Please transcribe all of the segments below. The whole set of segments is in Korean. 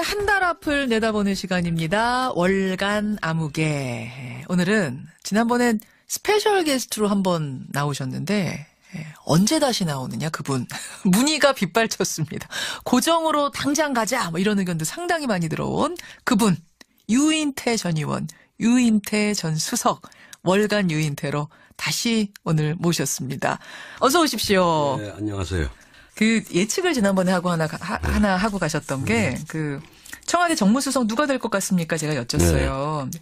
한 달 앞을 내다보는 시간입니다. 월간 암흑에. 오늘은 지난번엔 스페셜 게스트로 한번 나오셨는데 언제 다시 나오느냐 그분. 문의가 빗발쳤습니다. 고정으로 당장 가자 뭐 이런 의견도 상당히 많이 들어온 그분. 유인태 전 의원, 유인태 전 수석, 월간 유인태로 다시 오늘 모셨습니다. 어서 오십시오. 네, 안녕하세요. 그 예측을 지난번에 하고 하나 하고 가셨던 게 그 청와대 정무수석 누가 될 것 같습니까? 제가 여쭸어요. 네.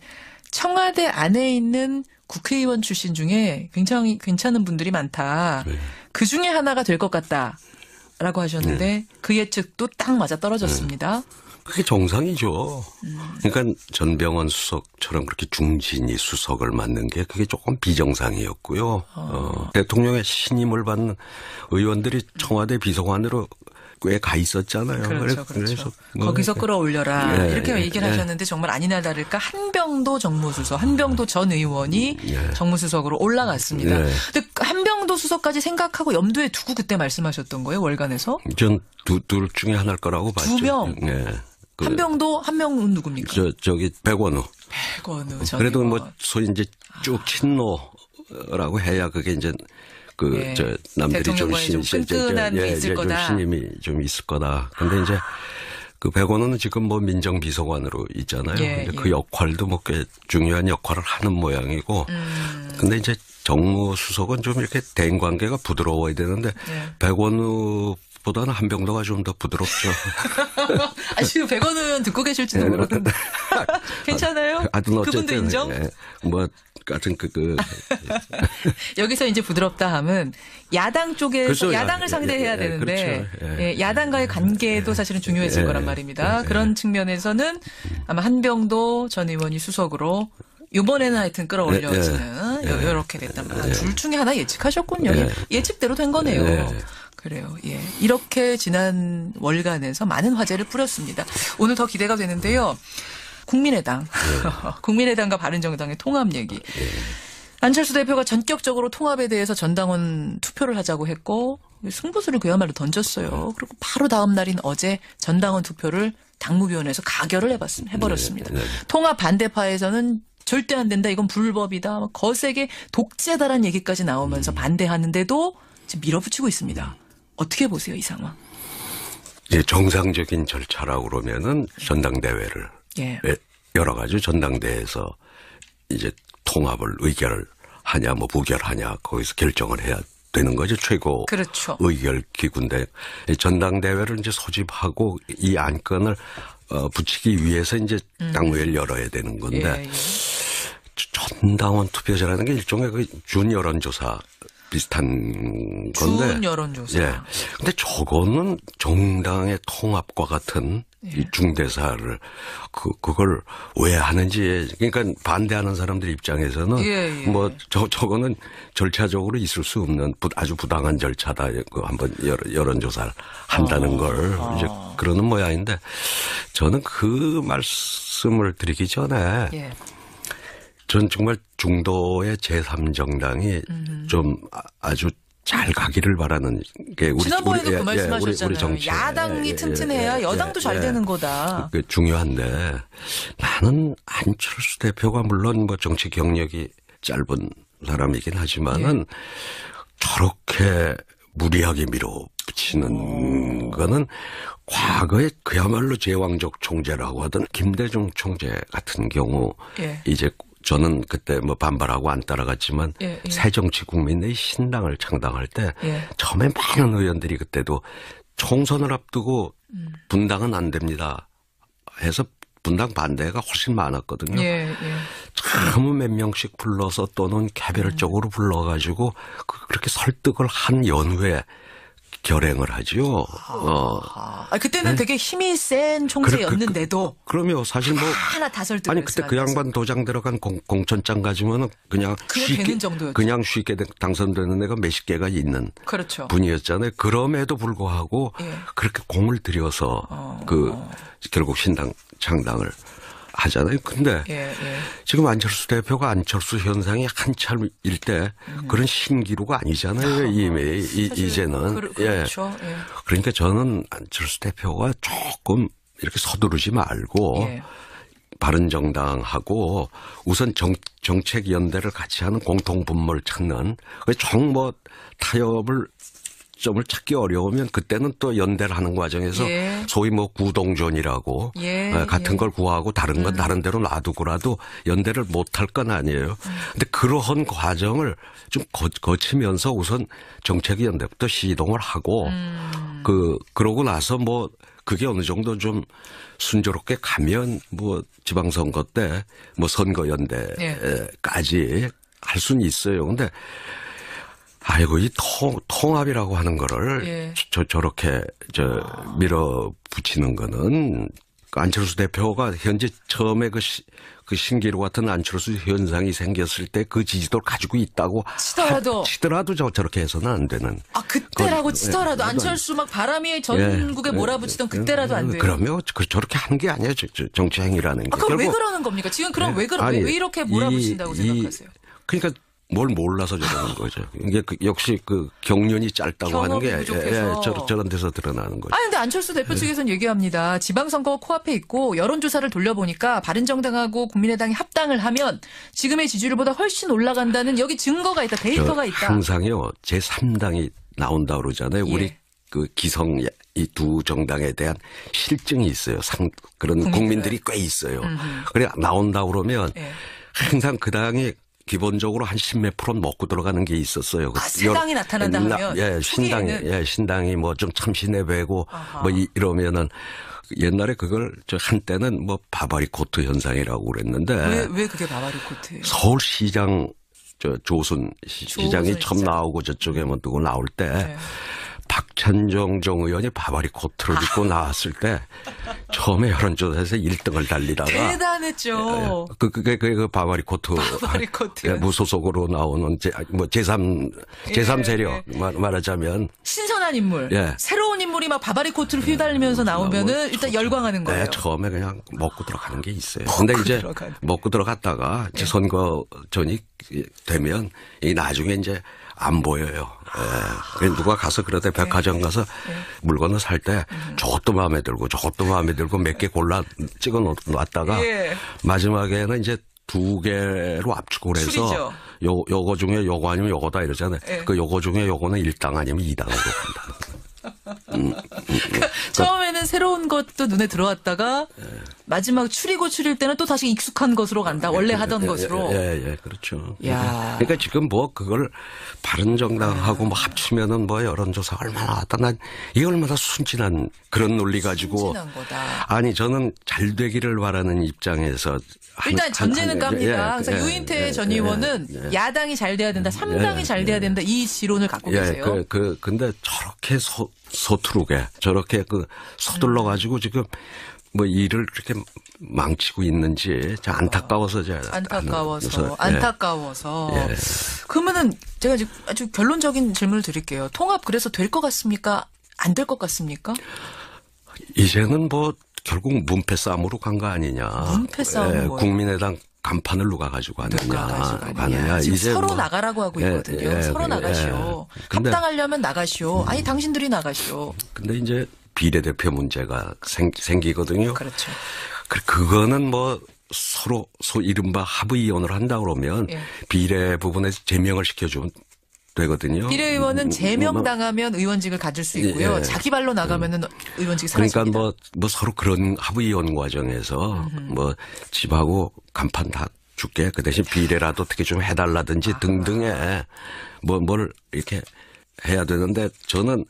청와대 안에 있는 국회의원 출신 중에 굉장히 괜찮은 분들이 많다. 네. 그 중에 하나가 될 것 같다라고 하셨는데 네. 그 예측도 딱 맞아 떨어졌습니다. 네. 그게 정상이죠. 그러니까 전병헌 수석처럼 그렇게 중진이 수석을 맡는 게 그게 조금 비정상이었고요. 대통령의 신임을 받는 의원들이 청와대 비서관으로 꽤 가 있었잖아요. 그렇죠. 그래서 거기서 끌어올려라. 네, 이렇게 얘기를 하셨는데 정말 아니나 다를까 한병도 정무수석, 한병도 전 의원이 정무수석으로 올라갔습니다. 네. 근데 한병도 수석까지 생각하고 염두에 두고 그때 말씀하셨던 거예요, 월간에서? 전 둘 중에 하나일 거라고 봤죠. 두 명? 네. 한병도, 한 명은 누굽니까? 저기 백원우. 백원우 전 그래도 의원. 뭐 소위 이제 쭉 친노라고 해야 그게 이제 네. 저 남들이 좀 끈끈한 게 있을 거다. 좀 신임이 좀 있을 거다. 근데 이제 그 백원우는 지금 뭐 민정비서관으로 있잖아요. 예, 그 역할도 뭐 꽤 중요한 역할을 하는 모양이고. 근데 이제 정무수석은 좀 이렇게 대인 관계가 부드러워야 되는데 백원우 보다는 한병도가 좀 더 부드럽죠. 지금 백원 의원 듣고 계실지도 모르는데. 괜찮아요? 그분도 인정? 네, 뭐, 같은 여기서 이제 부드럽다 하면 야당 쪽에서 그렇죠. 야당을 상대해야 되는데 그렇죠. 야당과의 관계도 사실은 중요해질 거란 말입니다. 그런 측면에서는 아마 한병도 전 의원이 수석으로 이번에는 하여튼 끌어올려지는 이렇게 됐단 말이에요. 둘 중에 하나 예측하셨군요. 예측대로 된 거네요. 그래요. 예. 이렇게 지난 월간에서 많은 화제를 뿌렸습니다. 오늘 더 기대가 되는데요. 국민의당. 국민의당과 바른정당의 통합 얘기. 안철수 대표가 전격적으로 통합에 대해서 전당원 투표를 하자고 했고 승부수를 그야말로 던졌어요. 그리고 바로 다음 날인 어제 전당원 투표를 당무위원회에서 가결을 해버렸습니다. 통합 반대파에서는 절대 안 된다. 이건 불법이다. 거세게 독재다란 얘기까지 나오면서 반대하는데도 지금 밀어붙이고 있습니다. 어떻게 보세요, 이 상황? 예, 정상적인 절차라고 그러면은 전당대회를 여러 가지 전당대회에서 이제 통합을 의결을 하냐, 뭐 부결하냐 거기서 결정을 해야 되는 거죠. 최고 그렇죠. 의결 기구인데 전당대회를 이제 소집하고 이 안건을 붙이기 위해서 이제 당무회를 열어야 되는 건데 전당원 투표제라는 게 일종의 그 준 여론조사 비슷한 건데. 준 여론조사. 예. 근데 저거는 정당의 통합과 같은 이 중대사를 그걸 왜 하는지 그러니까 반대하는 사람들 입장에서는 뭐 저거는 절차적으로 있을 수 없는 아주 부당한 절차다. 그 한번 여론조사를 한다는 걸 이제 그러는 모양인데 저는 그 말씀을 드리기 전에 전 정말 중도의 제3정당이 좀 아주 잘 가기를 바라는 게 우리 지난번에도 그 말씀하셨잖아요. 우리 정치. 야당이 튼튼해야 여당도 잘 되는 거다. 그게 중요한데 나는 안철수 대표가 물론 뭐 정치 경력이 짧은 사람이긴 하지만은 저렇게 무리하게 밀어붙이는 거는 과거에 그야말로 제왕적 총재라고 하던 김대중 총재 같은 경우 이제 저는 그때 뭐 반발하고 안 따라갔지만 새정치국민의 신당을 창당할 때 처음에 많은 의원들이 그때도 총선을 앞두고 분당은 안 됩니다 해서 분당 반대가 훨씬 많았거든요. 참 몇 명씩 불러서 또는 개별적으로 불러가지고 그렇게 설득을 한 연후에 결행을 하죠. 그때는 되게 힘이 센 총재였는데도. 그럼요. 사실 뭐. 하나 다 설득을 아니, 그때 그 양반 도장 들어간 공천장 가지면은 그냥 쉽게 당선되는 애가 몇십 개가 있는. 그렇죠. 분이었잖아요. 그럼에도 불구하고 그렇게 공을 들여서 결국 신당 창당을 하잖아요. 근데 지금 안철수 대표가 안철수 현상이 한참일 때 그런 신기루가 아니잖아요. 이미 이제는. 그렇죠. 그러니까 저는 안철수 대표가 조금 이렇게 서두르지 말고 예. 바른정당하고 우선 정책 연대를 같이 하는 공통 분모를 찾는 정 타협을 점을 찾기 어려우면 그때는 또 연대를 하는 과정에서 예. 소위 구동존이라고 같은 걸 구하고 다른 건 다른 대로 놔두고라도 연대를 못할 건 아니에요. 근데 그러한 과정을 좀 거치면서 우선 정책 연대부터 시동을 하고 그러고 나서 그게 어느 정도 좀 순조롭게 가면 지방선거 때 선거 연대까지 할 수는 있어요. 근데 아이고, 이 통합이라고 하는 거를 예. 저렇게 밀어붙이는 거는 안철수 대표가 현재 처음에 그 신기루 같은 안철수 현상이 생겼을 때 그 지지도를 가지고 있다고 치더라도 저렇게 해서는 안 되는. 아, 그때라고 치더라도 안철수 막 바람이 전국에 몰아붙이던 그때라도 안 돼요. 그러면 저렇게 하는 게 아니에요. 정치 행위라는 게. 그럼 왜 그러는 겁니까? 지금 그럼 왜 이렇게 몰아붙인다고 생각하세요? 그러니까 뭘 몰라서 저러는 거죠. 이게 역시 경륜이 짧다고 하는 게 저런 데서 드러나는 거죠. 근데 안철수 대표 측에서는 얘기합니다. 지방선거가 코앞에 있고 여론조사를 돌려보니까 바른정당하고 국민의당이 합당을 하면 지금의 지지율보다 훨씬 올라간다는 여기 증거가 있다. 데이터가 있다. 항상요. 제3당이 나온다 그러잖아요. 예. 우리 기성 이 두 정당에 대한 실증이 있어요. 그런 국민들이 꽤 있어요. 그래 나온다 그러면 항상 그 당이 기본적으로 한 10몇 프로 먹고 들어가는 게 있었어요. 새 당이 나타난다 하면 신당이 좀 참신해 배고 이러면은 옛날에 그걸 한때는 바바리 코트 현상이라고 그랬는데 왜 그게 바바리 코트예요? 서울시장 조순 시장이 처음 나오고 저쪽에 누구 나올 때 박찬정 정 의원이 바바리 코트를 입고 나왔을 때 처음에 여론조사에서 1등을 달리다가 대단했죠. 그 바바리 코트 무소속으로 나오는 제3 세력 말하자면 신선한 인물, 새로운 인물이 막 바바리 코트를 휘달리면서 나오면은 일단 열광하는 거예요. 처음에 그냥 먹고 들어가는 게 있어요. 근데 이제 먹고 들어갔다가 이제 선거 전이 되면 나중에 이제 안 보여요. 누가 가서 그러다 백화점 가서 물건을 살 때 저것도 마음에 들고 저것도 마음에 들고 몇 개 골라 찍어 놨다가 마지막에는 이제 2개로 압축을 해서 요거 중에 요거 아니면 요거다 이러잖아요. 그 요거 중에 요거는 1당 아니면 2당으로 간다. 처음에는 새로운 것도 눈에 들어왔다가 마지막 추릴 때는 또 다시 익숙한 것으로 간다. 원래 하던 것으로. 그렇죠. 그러니까 지금 그걸 바른정당하고 합치면은 여론조사 얼마나 왔다. 난 이게 얼마나 순진한 그런 논리 가지고. 순진한 거다. 아니 저는 잘 되기를 바라는 입장에서. 일단 전제는 깝니다. 그래서 유인태 전 의원은 야당이 잘 돼야 된다. 3당이 잘 돼야 된다. 이 지론을 갖고 계세요. 근데 저렇게 서투르게 저렇게 서둘러 가지고 지금 일을 그렇게 망치고 있는지 안타까워서 안타까워서. 그러면은 제가 지금 아주 결론적인 질문을 드릴게요. 통합 그래서 될 것 같습니까? 안 될 것 같습니까? 이제는 결국 문패 싸움으로 간 거 아니냐. 문패 싸움. 국민의당 간판을 누가 가지고 가느냐. 지금 이제 서로 나가라고 하고 있거든요. 서로 나가시오. 합당하려면 나가시오. 아니 당신들이 나가시오. 근데 이제 비례대표 문제가 생기거든요. 그렇죠. 그거는 서로 이른바 합의원을 한다 그러면 비례 부분에서 제명을 시켜주면 되거든요. 비례의원은 제명당하면 의원직을 가질 수 있고요. 자기 발로 나가면은 의원직이 사라집니다. 그러니까 서로 그런 합의원 과정에서 집하고 간판 다 줄게. 그 대신 비례라도 어떻게 좀 해달라든지 등등의 뭘 이렇게 해야 되는데 저는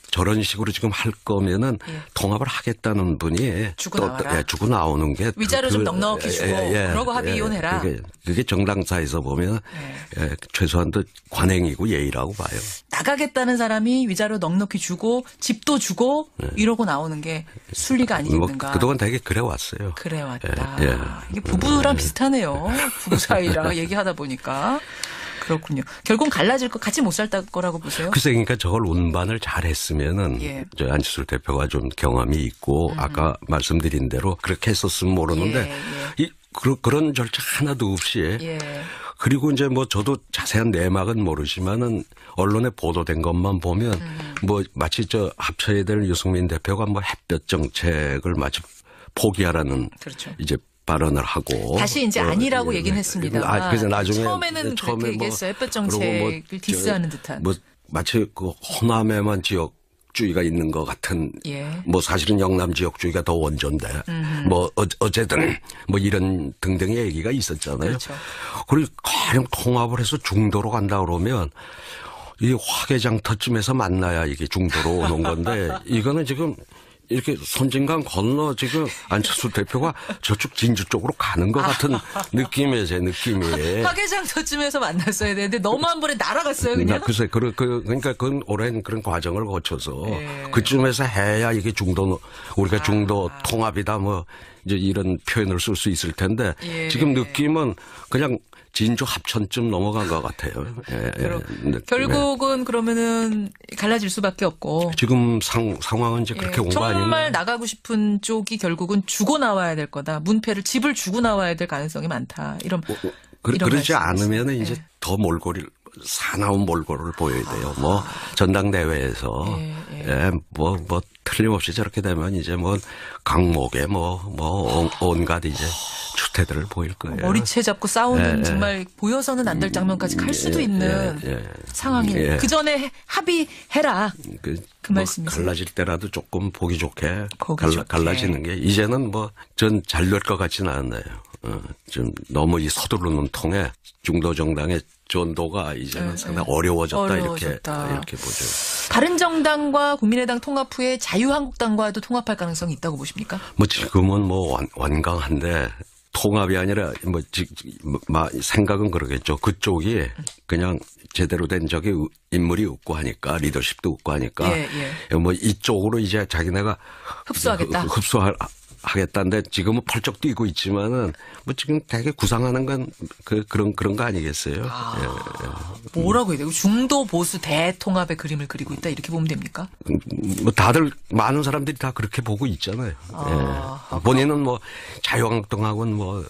저런 식으로 지금 할 거면은 통합을 하겠다는 분이 주고 나오는 게 위자료 좀 넉넉히 주고 그러고 합의 이혼해라. 그게 정당사에서 보면 최소한도 관행이고 예의라고 봐요. 나가겠다는 사람이 위자료 넉넉히 주고 집도 주고 이러고 나오는 게 순리가 아니겠는가. 그동안 되게 그래왔어요. 그래왔다. 이게 부부랑 비슷하네요. 부부 사이랑 얘기하다 보니까. 그렇군요. 결국 갈라질 거 같이 못 살 거라고 보세요? 글쎄, 그러니까 저걸 운반을 잘 했으면은 저 안철수 대표가 좀 경험이 있고 아까 말씀드린 대로 그렇게 했었으면 모르는데 그런 절차 하나도 없이 그리고 이제 뭐 저도 자세한 내막은 모르지만은 언론에 보도된 것만 보면 뭐 마치 저 합쳐야 될 유승민 대표가 뭐 햇볕 정책을 마치 포기하라는 그렇죠. 이제 발언을 하고 다시 이제 아니라고 얘기는 했습니다. 그래서 나중에 처음에는 그렇게 얘기했어요. 햇볕 정책을 디스하는 듯한. 뭐 마치 그 호남에만 지역주의가 있는 것 같은. 예. 뭐 사실은 영남 지역주의가 더 원조인데 뭐 어쨌든 뭐 이런 등등의 얘기가 있었잖아요. 그렇죠. 그리고 가령 통합을 해서 중도로 간다 그러면 이 화개장터쯤에서 만나야 이게 중도로 오는 건데 이거는 지금 이렇게 손진강 건너 지금 안철수 대표가 저쪽 진주 쪽으로 가는 것 같은 느낌이에요, 제 느낌이. 화개장터쯤에서 만났어야 되는데 너무 한 번에 날아갔어요, 그냥. 글쎄, 그러니까 그건 오랜 그런 과정을 거쳐서 예. 그쯤에서 해야 이게 중도, 우리가 중도 통합이다 뭐 이제 이런 표현을 쓸 수 있을 텐데 예. 지금 느낌은 그냥 진주 합천쯤 넘어간 것 같아요. 예, 결국은 그러면은 갈라질 수밖에 없고. 지금 상황은 이제 그렇게 온 거 아니에요? 정말 나가고 싶은 쪽이 결국은 주고 나와야 될 거다. 문패를 집을 주고 나와야 될 가능성이 많다. 이런 그러지 않으면 이제 더 몰골을 사나운 몰골을 보여야 돼요. 뭐 전당대회에서 뭐 틀림없이 저렇게 되면 이제 뭐 강목에 온갖 이제 추태들을 보일 거예요. 머리채 잡고 싸우는 정말 보여서는 안 될 장면까지 갈 수도 있는 상황이. 그 전에 합의해라. 그 말씀이세요. 갈라질 때라도 조금 보기 좋게 갈라지는 게 이제는 뭐 전 잘 될 것 같지는 않아요. 좀 너무 이 서두르는 통에 중도 정당의 전도가 이제는 상당히 어려워졌다. 이렇게 보죠. 바른정당과 국민의당 통합 후에 자유한국당과도 통합할 가능성이 있다고 보십니까? 뭐 지금은 뭐 완강한데 통합이 아니라 뭐 생각은 그러겠죠. 그쪽이 그냥 제대로 된 적이 인물이 없고 하니까 리더십도 없고 하니까 뭐 이쪽으로 이제 자기네가 흡수하겠다. 하겠다는데 지금은 펄쩍 뛰고 있지만은 뭐 지금 되게 구상하는 건 그런 거 아니겠어요? 뭐라고 해야 되고 중도 보수 대통합의 그림을 그리고 있다 이렇게 보면 됩니까? 뭐 다들 많은 사람들이 다 그렇게 보고 있잖아요. 본인은 뭐 자유한국당하고는 뭐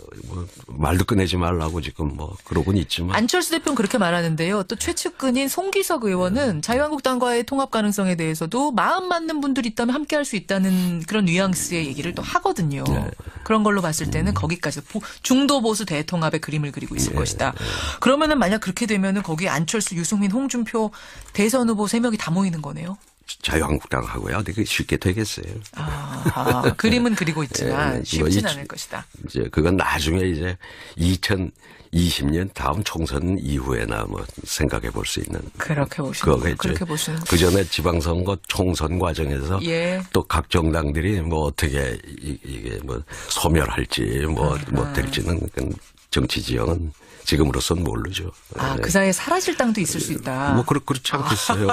말도 꺼내지 말라고 지금 뭐 그러고는 있지만 안철수 대표는 그렇게 말하는데요. 또 최측근인 송기석 의원은 자유한국당과의 통합 가능성에 대해서도 마음 맞는 분들이 있다면 함께할 수 있다는 그런 뉘앙스의 얘기를 또 하거든요. 그런 걸로 봤을 때는 거기까지 중도 보수 대통합의 그림을 그리고 있을 것이다. 그러면은 만약 그렇게 되면은 거기 안철수, 유승민, 홍준표 대선 후보 3명이 다 모이는 거네요. 자유한국당하고요. 되게 쉽게 되겠어요. 그림은 그리고 있지만 쉽진 않을 것이다. 이제 그건 나중에 이제 2020년 다음 총선 이후에나 뭐 생각해 볼 수 있는. 그렇게 보시는. 그 전에 지방선거 총선 과정에서 또 각 정당들이 뭐 어떻게 이게 뭐 소멸할지 뭐 될지는 정치 지형은 지금으로서는 모르죠. 그 사이에 사라질 당도 있을 수 있다. 뭐 그렇지 않겠어요.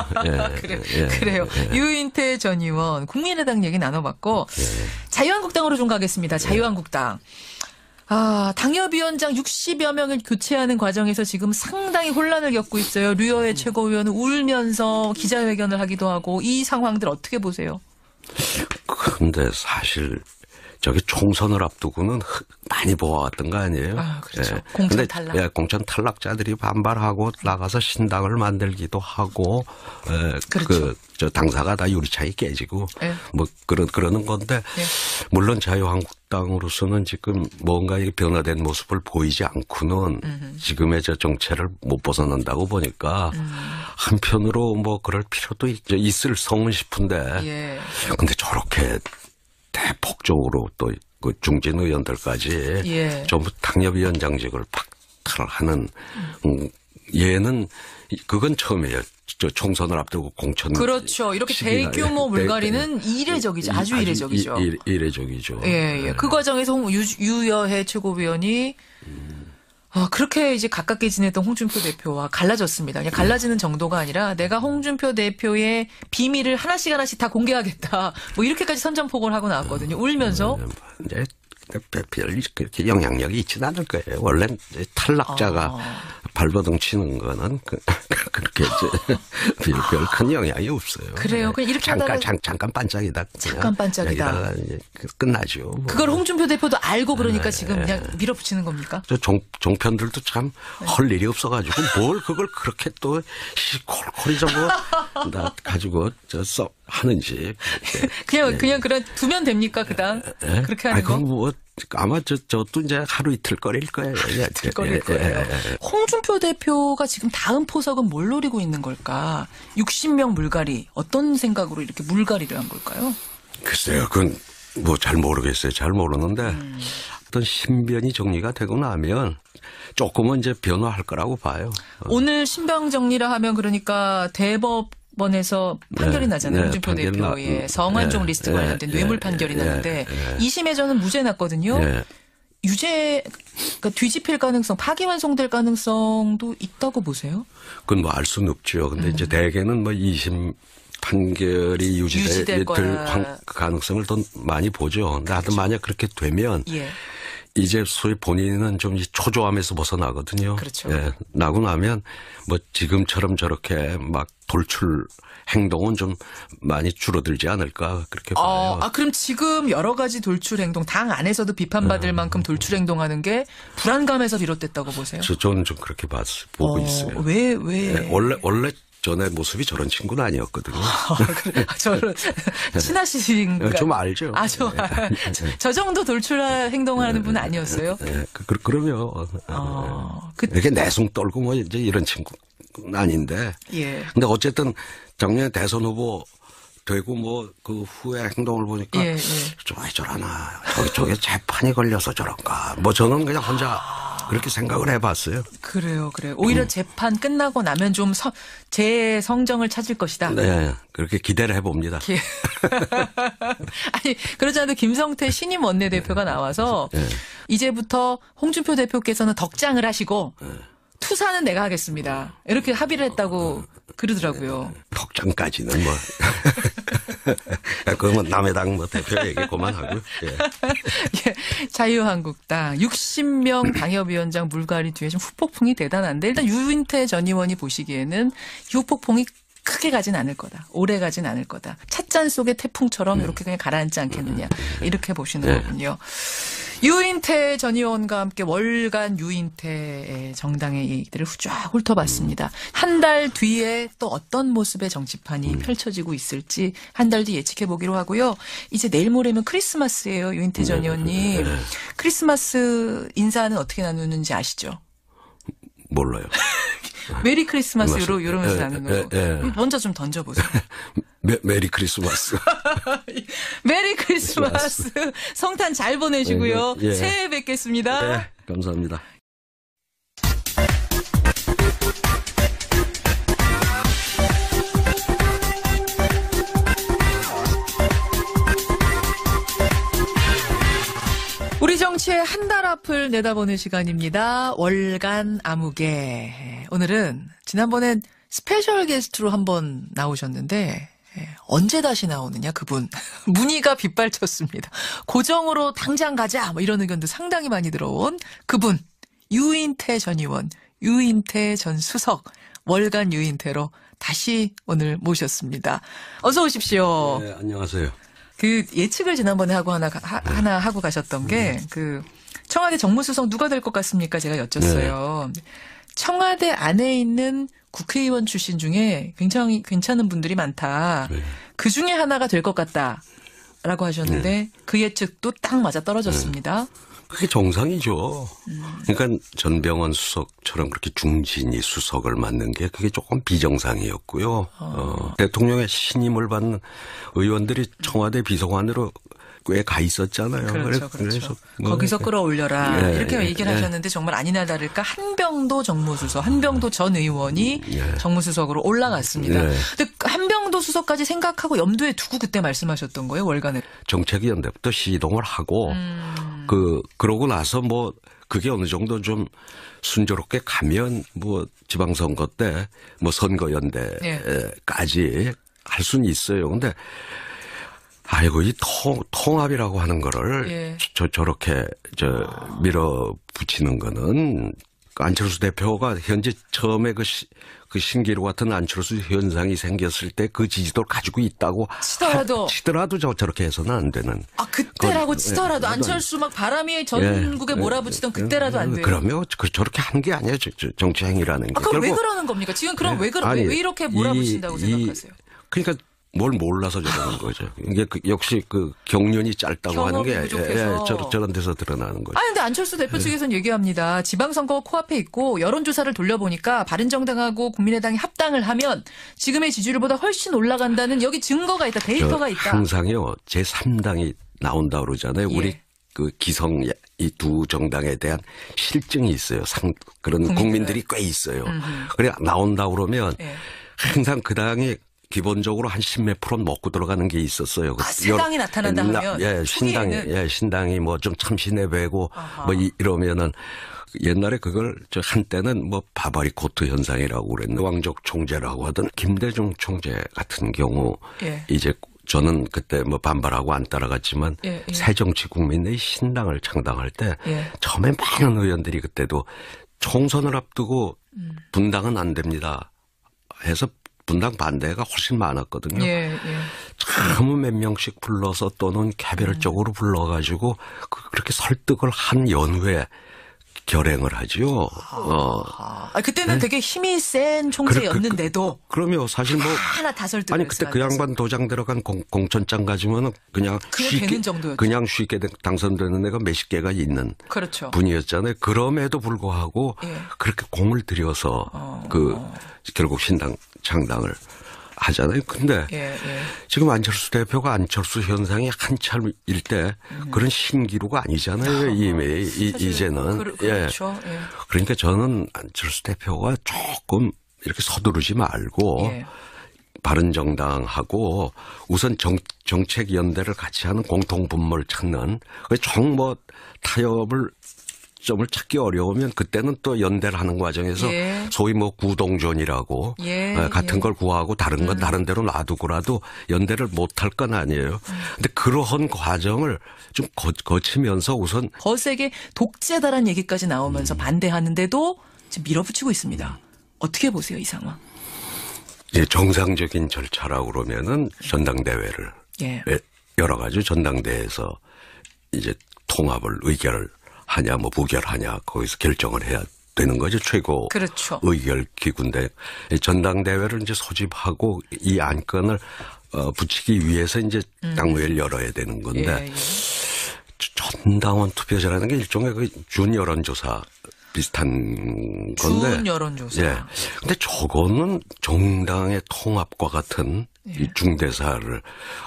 그래요. 유인태 전 의원 국민의당 얘기 나눠봤고 자유한국당으로 좀 가겠습니다. 자유한국당. 당협위원장 60여 명을 교체하는 과정에서 지금 상당히 혼란을 겪고 있어요. 류여애 최고위원은 울면서 기자회견을 하기도 하고 이 상황들 어떻게 보세요? 근데 사실 저기 총선을 앞두고는 많이 보아왔던 거 아니에요? 그렇죠. 공천 탈락. 공천 탈락자들이 반발하고 나가서 신당을 만들기도 하고, 그렇죠. 저 당사가 다 유리창이 깨지고, 뭐 그러는 건데, 물론 자유한국당으로서는 지금 뭔가 이렇게 변화된 모습을 보이지 않고는 지금의 저 정체를 못 벗어난다고 보니까 한편으로 뭐 그럴 필요도 있을 성은 싶은데, 근데 저렇게 대폭적으로 또 그 중진 의원들까지 전부 당협위원장직을 박탈하는 얘는 그건 처음이에요. 저 총선을 앞두고 공천. 그렇죠. 이렇게 대규모 물갈이는 이례적이죠. 아주 이례적이죠. 이례적이죠. 그 과정에서 유여애 최고위원이 그렇게 이제 가깝게 지냈던 홍준표 대표와 갈라졌습니다. 그냥 갈라지는 정도가 아니라 내가 홍준표 대표의 비밀을 하나씩 다 공개하겠다. 뭐 이렇게까지 선전포고를 하고 나왔거든요. 울면서. 이제 별 그렇게 영향력이 있지는 않을 거예요. 원래 탈락자가 발버둥 치는 거는 그렇게 이제 별 큰 영향이 없어요. 그래요. 그냥 이렇게 하다가 잠깐 반짝이다. 잠깐 반짝이다. 이제 끝나죠. 뭐. 그걸 홍준표 대표도 알고 그러니까 지금 그냥 밀어붙이는 겁니까? 저 종편들도 참 할 일이 없어가지고 뭘 그걸 그렇게 또 콜콜이 나 가지고 써 하는지. 그냥 그런 두면 됩니까 그다음 그렇게 하는 거? 그럼 뭐 아마 저도 이제 하루 이틀 거릴 거예요. 이틀 거릴 거예요. 홍준표 대표가 지금 다음 포석은 뭘 노리고 있는 걸까? 60명 물갈이 어떤 생각으로 이렇게 물갈이를 한 걸까요? 글쎄요, 그건 뭐 잘 모르겠어요. 잘 모르는데 어떤 신변이 정리가 되고 나면 조금은 이제 변화할 거라고 봐요. 오늘 신병 정리라 하면 그러니까 대법원에서 판결이 나잖아요. 홍준표 대표의 성완종 리스트 관련된 뇌물 판결이 났는데 2심에서는 무죄 났거든요. 유죄, 그러니까 뒤집힐 가능성, 파기환송될 가능성도 있다고 보세요? 그건 뭐 알 수는 없죠. 근데 이제 대개는 뭐 2심 판결이 유지될 가능성을 더 많이 보죠. 근데 하여튼 만약 그렇게 되면 이제 소위 본인은 좀 초조함에서 벗어나거든요. 그렇죠. 예, 나고 나면 뭐 지금처럼 저렇게 막 돌출 행동은 좀 많이 줄어들지 않을까 그렇게 봐요. 그럼 지금 여러 가지 돌출 행동, 당 안에서도 비판받을 만큼 돌출 행동하는 게 불안감에서 비롯됐다고 보세요? 저는 좀 그렇게 보고 있어요. 왜? 예, 원래 전에 모습이 저런 친구는 아니었거든요. 저를 친하신가? 좀 알죠. 저 정도 돌출 행동하는 분은 아니었어요? 네, 그러면 이렇게 내숭 떨고 뭐 이제 이런 친구는 아닌데. 근데 어쨌든 작년에 대선 후보 되고 뭐 그 후에 행동을 보니까 왜 저러나 저게 재판이 걸려서 저런가. 뭐 저는 그냥 혼자. 그렇게 생각을 해봤어요. 그래요. 오히려 재판 끝나고 나면 좀 제 성정을 찾을 것이다. 네, 그렇게 기대를 해봅니다. 아니 그러지 않아도 김성태 신임 원내대표가 나와서 이제부터 홍준표 대표께서는 덕장을 하시고 투사는 내가 하겠습니다. 이렇게 합의를 했다고 그러더라고요. 덕장까지는 뭐. 그건 남의 당 뭐 대표 얘기 그만하고요. 자유한국당 60명 당협위원장 물갈이 뒤에 좀 후폭풍이 대단한데 일단 유인태 전 의원이 보시기에는 후폭풍이 크게 가진 않을 거다. 오래 가진 않을 거다. 찻잔 속의 태풍처럼 이렇게 그냥 가라앉지 않겠느냐. 이렇게 보시는 거군요. 유인태 전 의원과 함께 월간 유인태 정당의 얘기들을 쫙 훑어봤습니다. 한 달 뒤에 또 어떤 모습의 정치판이 펼쳐지고 있을지 한 달 뒤 예측해보기로 하고요. 이제 내일 모레면 크리스마스예요. 유인태 전 의원님. 크리스마스 인사는 어떻게 나누는지 아시죠? 몰라요. 메리 크리스마스로 이러면서 나누는 거. 먼저 좀 던져보세요. 메리 크리스마스. 메리 크리스마스. 성탄 잘 보내시고요. 새해 뵙겠습니다. 네, 감사합니다. 우리 정치의 한 달 앞을 내다보는 시간입니다. 월간 아무개. 오늘은 지난번엔 스페셜 게스트로 한번 나오셨는데 언제 다시 나오느냐 그분. 문의가 빗발쳤습니다. 고정으로 당장 가자 뭐 이런 의견도 상당히 많이 들어온 그분. 유인태 전 의원, 유인태 전 수석, 월간 유인태로 다시 오늘 모셨습니다. 어서 오십시오. 네, 안녕하세요. 그 예측을 지난번에 하나 하고 가셨던 게 그 청와대 정무수석 누가 될 것 같습니까? 제가 여쭸어요. 청와대 안에 있는 국회의원 출신 중에 굉장히 괜찮은 분들이 많다. 그 중에 하나가 될 것 같다라고 하셨는데 그 예측도 딱 맞아 떨어졌습니다. 그게 정상이죠. 그러니까 전병헌 수석처럼 그렇게 중진이 수석을 맡는 게 그게 조금 비정상이었고요. 대통령의 신임을 받는 의원들이 청와대 비서관으로 꽤 가 있었잖아요. 그렇죠. 그래서 거기서 끌어올려라. 이렇게 얘기를 하셨는데 정말 아니나 다를까 한병도 정무수석, 한병도 전 의원이 정무수석으로 올라갔습니다. 근데 한병도 수석까지 생각하고 염두에 두고 그때 말씀하셨던 거예요, 월간에. 정책위원회부터 시동을 하고 그러고 나서 뭐 그게 어느 정도 좀 순조롭게 가면 뭐 지방선거 때 뭐 선거연대까지 할 수는 있어요. 근데 아이고, 이 통합이라고 하는 거를 저렇게 밀어붙이는 거는 안철수 대표가 현재 처음에 그 신기루 같은 안철수 현상이 생겼을 때 그 지지도를 가지고 있다고 치더라도 저렇게 해서는 안 되는. 아, 그때라고 치더라도 안철수 막 바람이 전국에 몰아붙이던 그때라도 안 돼요. 그러면 저렇게 하는 게 아니에요. 정치 행위라는 게. 그럼 왜 그러는 겁니까? 지금 그럼 왜 이렇게 몰아붙인다고 생각하세요? 그러니까 뭘 몰라서 저러는 거죠. 이게 역시 그 경륜이 짧다고 하는 게 저런 데서 드러나는 거죠. 근데 안철수 대표 측에서는 얘기합니다. 지방선거가 코앞에 있고 여론조사를 돌려보니까 바른정당하고 국민의당이 합당을 하면 지금의 지지율보다 훨씬 올라간다는 여기 증거가 있다. 데이터가 있다. 항상요. 제3당이 나온다 그러잖아요. 우리 그 기성 이 두 정당에 대한 실증이 있어요. 그런 국민들이 꽤 있어요. 그래 나온다 그러면 항상 그 당이 기본적으로 한 10몇 프로는 먹고 들어가는 게 있었어요. 새 당이 나타난다 하면 신당이 뭐 좀 참신해 보이고 뭐 이러면은 옛날에 그걸 한때는 뭐 바바리 코트 현상이라고 그랬는데 왕족 총재라고 하던 김대중 총재 같은 경우 이제 저는 그때 뭐 반발하고 안 따라갔지만 새정치국민의 신당을 창당할 때 처음에 많은 의원들이 그때도 총선을 앞두고 분당은 안 됩니다 해서 분당 반대가 훨씬 많았거든요. 너무 몇 명씩 불러서 또는 개별적으로 불러가지고 그렇게 설득을 한 연후에 결행을 하죠. 그때는 되게 힘이 센 총재였는데도. 그럼요. 사실 뭐 하나 다 설득을 아니 그때 그 양반 도장 들어간 공천장 가지면은 그냥 쉽게 당선되는 애가 몇십 개가 있는 분이었잖아요. 그럼에도 불구하고 그렇게 공을 들여서 결국 신당 창당을 하잖아요. 근데 지금 안철수 대표가 안철수 현상이 한참일 때 그런 신기루가 아니잖아요. 이미 이제는. 그러니까 저는 안철수 대표가 조금 이렇게 서두르지 말고 바른정당하고 우선 정책 연대를 같이 하는 공통 분모를 찾는 정뭐 타협을 점을 찾기 어려우면 그때는 또 연대를 하는 과정에서 소위 뭐 구동존이라고 같은 걸 구하고 다른 건 다른 대로 놔두고라도 연대를 못할 건 아니에요. 근데 그러한 과정을 좀 거치면서 우선 거세게 독재다라는 얘기까지 나오면서 반대하는데도 지금 밀어붙이고 있습니다. 어떻게 보세요, 이 상황? 이제 정상적인 절차라고 그러면은 전당대회를 여러 가지 전당대회에서 이제 통합을 의결을 하냐 뭐 부결하냐 거기서 결정을 해야 되는 거죠. 최고 의결 기구인데 전당대회를 이제 소집하고 이 안건을 붙이기 위해서 이제 당무회를 열어야 되는 건데 전당원 투표제라는 게 일종의 그 준 여론조사 비슷한 건데. 준 여론조사. 근데 저거는 정당의 통합과 같은 이 중대사를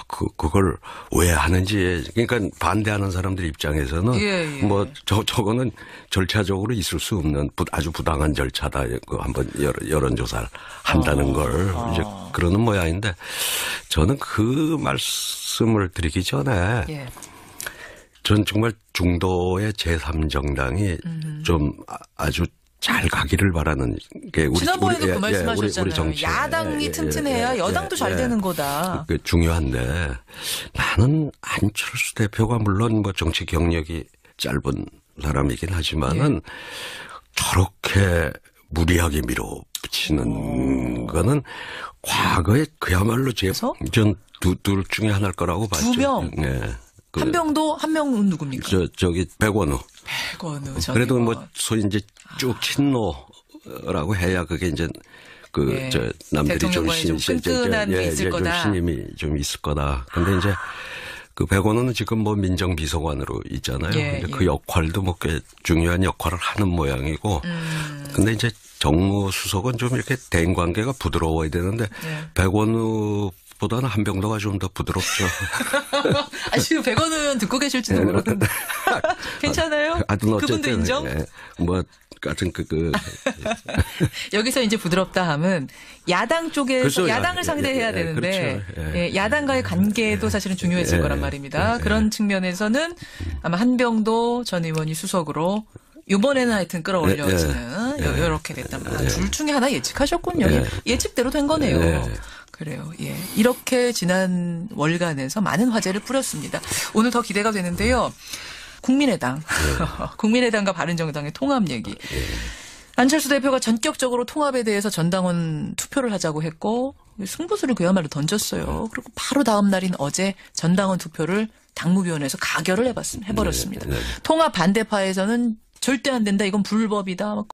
그걸 왜 하는지 그러니까 반대하는 사람들 입장에서는 뭐 저거는 절차적으로 있을 수 없는 아주 부당한 절차다. 한번 여론조사를 한다는 걸 이제 그러는 모양인데 저는 그 말씀을 드리기 전에 전 정말 중도의 제3정당이 좀 아주 잘 가기를 바라는 게 지난번에도 그 말씀하셨잖아요. 우리 정치. 야당이 튼튼해야 여당도 잘 되는 거다. 중요한데 나는 안철수 대표가 물론 뭐 정치 경력이 짧은 사람이긴 하지만은 저렇게 무리하게 밀어붙이는 거는 과거에 그야말로 전 둘 중에 하나일 거라고 봤죠. 두 명. 한 명은 누굽니까? 저기 백원우. 그래도 뭐 소위 이제 쭉 친노라고 해야 그게 이제 남들이 좀 신임이 좀 있을 거다. 근데 이제 그 백원우는 지금 뭐 민정비서관으로 있잖아요. 근데 그 역할도 뭐 꽤 중요한 역할을 하는 모양이고. 근데 이제 정무수석은 좀 이렇게 대인 관계가 부드러워야 되는데 백원우 보다는 한병도가 좀 더 부드럽죠. 지금 백원우 의원 듣고 계실지도 모르는데. 괜찮아요? 그분도 인정? 뭐, 같은 여기서 이제 부드럽다 하면 야당 쪽에서 야당을 상대해야 되는데 야당과의 관계도 사실은 중요해질 거란 말입니다. 그런 측면에서는 아마 한병도 전 의원이 수석으로 이번에는 하여튼 끌어올려지는 이렇게 됐단 말이에요. 둘 중에 하나 예측하셨군요. 예측대로 된 거네요. 그래요. 이렇게 지난 월간에서 많은 화제를 뿌렸습니다. 오늘 더 기대가 되는데요. 국민의당과 바른정당의 통합 얘기. 안철수 대표가 전격적으로 통합에 대해서 전당원 투표를 하자고 했고 승부수를 그야말로 던졌어요. 그리고 바로 다음 날인 어제 전당원 투표를 당무위원회에서 가결을 해버렸습니다. 네, 네. 통합 반대파에서는 절대 안 된다. 이건 불법이다.